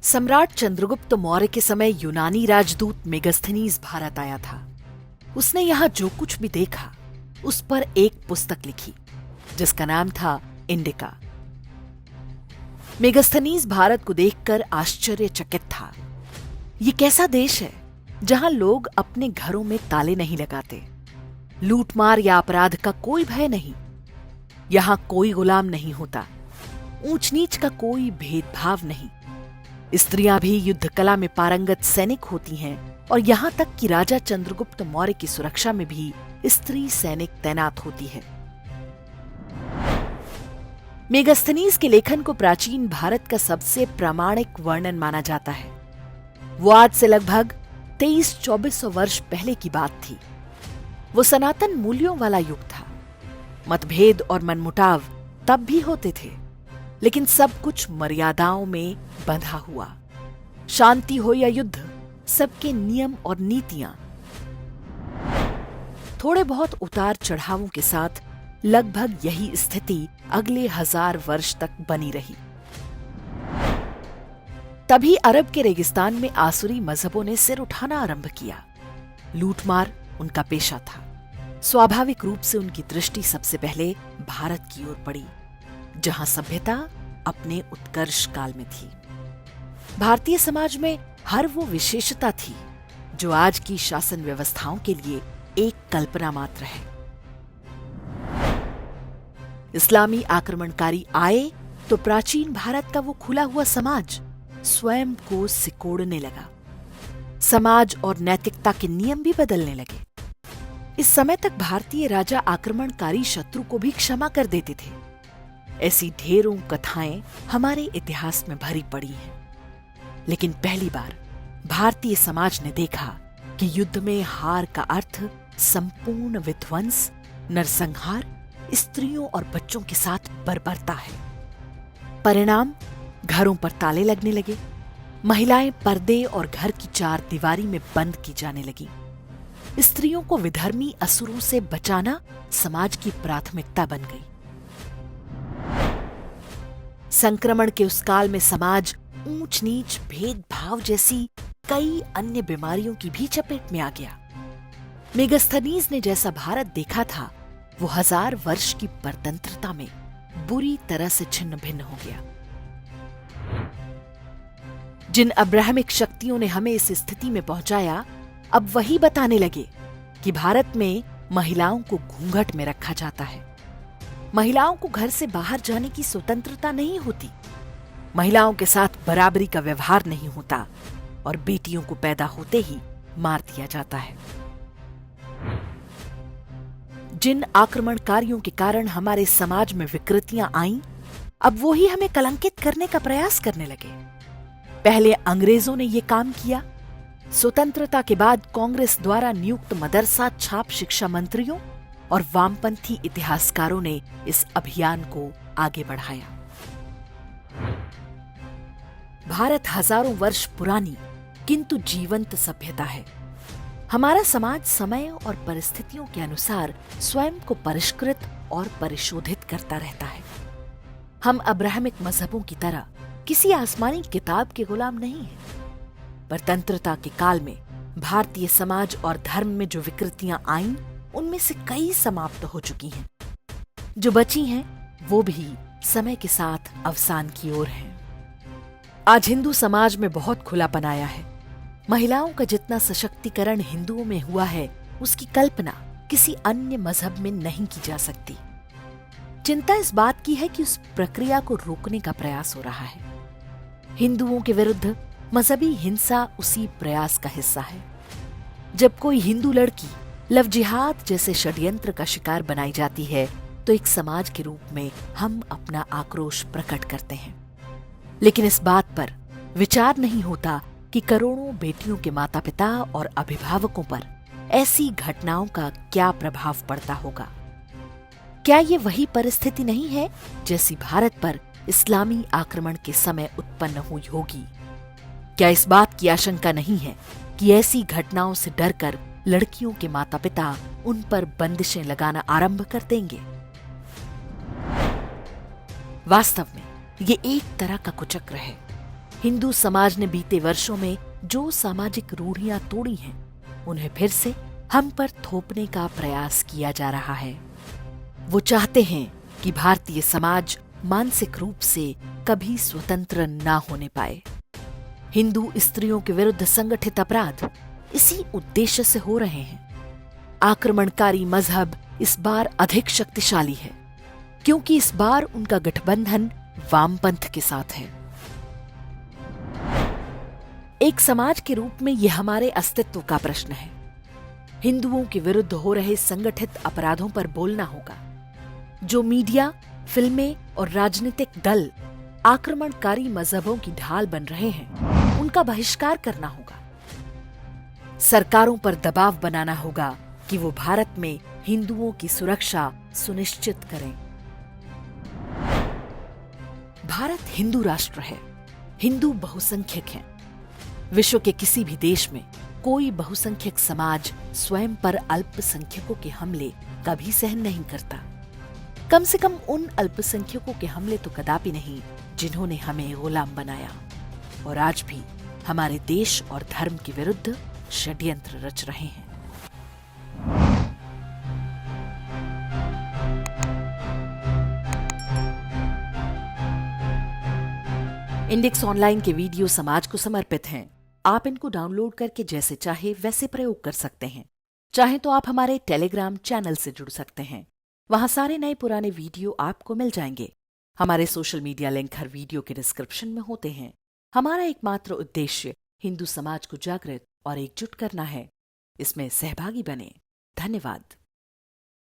सम्राट चंद्रगुप्त मौर्य के समय यूनानी राजदूत मेगस्थनीज भारत आया था। उसने यहां जो कुछ भी देखा उस पर एक पुस्तक लिखी जिसका नाम था इंडिका। मेगस्थनीज भारत को देखकर आश्चर्यचकित था। ये कैसा देश है जहां लोग अपने घरों में ताले नहीं लगाते, लूटमार या अपराध का कोई भय नहीं, यहां कोई गुलाम नहीं होता, ऊंच नीच का कोई भेदभाव नहीं, स्त्रियां भी युद्ध कला में पारंगत सैनिक होती हैं और यहां तक कि राजा चंद्रगुप्त मौर्य की सुरक्षा में भी स्त्री सैनिक तैनात होती है। मेगस्थनीज के लेखन को प्राचीन भारत का सबसे प्रामाणिक वर्णन माना जाता है। वो आज से लगभग 2300-2400 वर्ष पहले की बात थी। वो सनातन मूल्यों वाला युग था। मतभेद और मनमुटाव तब भी होते थे, लेकिन सब कुछ मर्यादाओं में बंधा हुआ। शांति हो या युद्ध, सबके नियम और नीतियां। थोड़े बहुत उतार चढ़ावों के साथ लगभग यही स्थिति अगले 1000 वर्ष तक बनी रही। तभी अरब के रेगिस्तान में आसुरी मजहबों ने सिर उठाना आरंभ किया। लूटमार उनका पेशा था। स्वाभाविक रूप से उनकी दृष्टि सबसे पहले भारत की ओर पड़ी, जहां सभ्यता अपने उत्कर्ष काल में थी। भारतीय समाज में हर वो विशेषता थी जो आज की शासन व्यवस्थाओं के लिए एक कल्पना मात्र है। इस्लामी आक्रमणकारी आए तो प्राचीन भारत का वो खुला हुआ समाज स्वयं को सिकोड़ने लगा। समाज और नैतिकता के नियम भी बदलने लगे। इस समय तक भारतीय राजा आक्रमणकारी शत्रु को भी क्षमा कर देते थे। ऐसी ढेरों कथाएं हमारे इतिहास में भरी पड़ी हैं। लेकिन पहली बार भारतीय समाज ने देखा कि युद्ध में हार का अर्थ संपूर्ण विध्वंस, नरसंहार, स्त्रियों और बच्चों के साथ बर्बरता है। परिणाम, घरों पर ताले लगने लगे, महिलाएं पर्दे और घर की चार दीवारी में बंद की जाने लगी। स्त्रियों को विधर्मी असुरों से बचाना समाज की प्राथमिकता बन गई। संक्रमण के उस काल में समाज ऊंच नीच, भेदभाव जैसी कई अन्य बीमारियों की भी चपेट में आ गया। मेगस्थनीज ने जैसा भारत देखा था वो 1000 वर्ष की परतंत्रता में बुरी तरह से छिन्न भिन्न हो गया। जिन अब्राहमिक शक्तियों ने हमें इस स्थिति में पहुंचाया, अब वही बताने लगे कि भारत में महिलाओं को घूंघट में रखा जाता है। महिलाओं को घर से बाहर जाने की स्वतंत्रता नहीं होती, महिलाओं के साथ बराबरी का व्यवहार नहीं होता और बेटियों को पैदा होते ही मार दिया जाता है। जिन आक्रमणकारियों के कारण हमारे समाज में विकृतियां आईं, अब वो ही हमें कलंकित करने का प्रयास करने लगे। पहले अंग्रेजों ने ये काम किया। स्वतंत्रता के बाद कांग्रेस द्वारा नियुक्त मदरसा छाप शिक्षा मंत्रियों और वामपंथी इतिहासकारों ने इस अभियान को आगे बढ़ाया। भारत हजारों वर्ष पुरानी किंतु जीवंत सभ्यता है। हमारा समाज समय और परिस्थितियों के अनुसार स्वयं को परिष्कृत और परिशोधित करता रहता है। हम अब्राहमिक मजहबों की तरह किसी आसमानी किताब के गुलाम नहीं हैं। परतंत्रता के काल में भारतीय समाज और धर्म में जो विकृतियां आईं, उनमें से कई समाप्त हो चुकी हैं। जो बची हैं वो भी समय के साथ अवसान की ओर हैं। आज हिंदू समाज में बहुत खुलापन आया है। महिलाओं का जितना सशक्तिकरण हिंदुओं में हुआ है, उसकी कल्पना किसी अन्य मजहब में नहीं की जा सकती। चिंता इस बात की है कि उस प्रक्रिया को रोकने का प्रयास हो रहा है। हिंदुओं के विरुद्ध मजहबी हिंसा उसी प्रयास का हिस्सा है। जब कोई हिंदू लड़की लव जिहाद जैसे षड्यंत्र का शिकार बनाई जाती है, तो एक समाज के रूप में हम अपना आक्रोश प्रकट करते हैं। लेकिन इस बात पर विचार नहीं होता कि करोड़ों बेटियों के माता पिता और अभिभावकों पर ऐसी घटनाओं का क्या प्रभाव पड़ता होगा। क्या ये वही परिस्थिति नहीं है जैसी भारत पर इस्लामी आक्रमण के समय उत्पन्न हुई होगी? क्या इस बात की आशंका नहीं है कि ऐसी घटनाओं से डरकर लड़कियों के माता पिता उन पर बंदिशें लगाना आरंभ कर देंगे? वास्तव में ये एक तरह का कुचक्र है। हिंदू समाज ने बीते वर्षों में जो सामाजिक रूढ़ियां तोड़ी हैं, उन्हें फिर से हम पर थोपने का प्रयास किया जा रहा है। वो चाहते हैं कि भारतीय समाज मानसिक रूप से कभी स्वतंत्र ना होने पाए। हिंदू स्त्रियों के विरुद्ध संगठित अपराध इसी उद्देश्य से हो रहे हैं। आक्रमणकारी मजहब इस बार अधिक शक्तिशाली है, क्योंकि इस बार उनका गठबंधन वामपंथ के साथ है। एक समाज के रूप में यह हमारे अस्तित्व का प्रश्न है। हिंदुओं के विरुद्ध हो रहे संगठित अपराधों पर बोलना होगा। जो मीडिया, फिल्में और राजनीतिक दल आक्रमणकारी मजहबों की ढाल बन रहे हैं, उनका बहिष्कार करना होगा। सरकारों पर दबाव बनाना होगा कि वो भारत में हिंदुओं की सुरक्षा सुनिश्चित करें। भारत हिंदू राष्ट्र है, हिंदू बहुसंख्यक हैं। विश्व के किसी भी देश में कोई बहुसंख्यक समाज स्वयं पर अल्पसंख्यकों के हमले कभी सहन नहीं करता। कम से कम उन अल्पसंख्यकों के हमले तो कदापि नहीं जिन्होंने हमें गुलाम बनाया और आज भी हमारे देश और धर्म के विरुद्ध षड्यंत्र रच रहे हैं। इंडेक्स ऑनलाइन के वीडियो समाज को समर्पित हैं। आप इनको डाउनलोड करके जैसे चाहे वैसे प्रयोग कर सकते हैं। चाहे तो आप हमारे टेलीग्राम चैनल से जुड़ सकते हैं। वहां सारे नए पुराने वीडियो आपको मिल जाएंगे। हमारे सोशल मीडिया लिंक हर वीडियो के डिस्क्रिप्शन में होते हैं। हमारा एकमात्र उद्देश्य हिंदू समाज को जागृत और एकजुट करना है। इसमें सहभागी बने। धन्यवाद।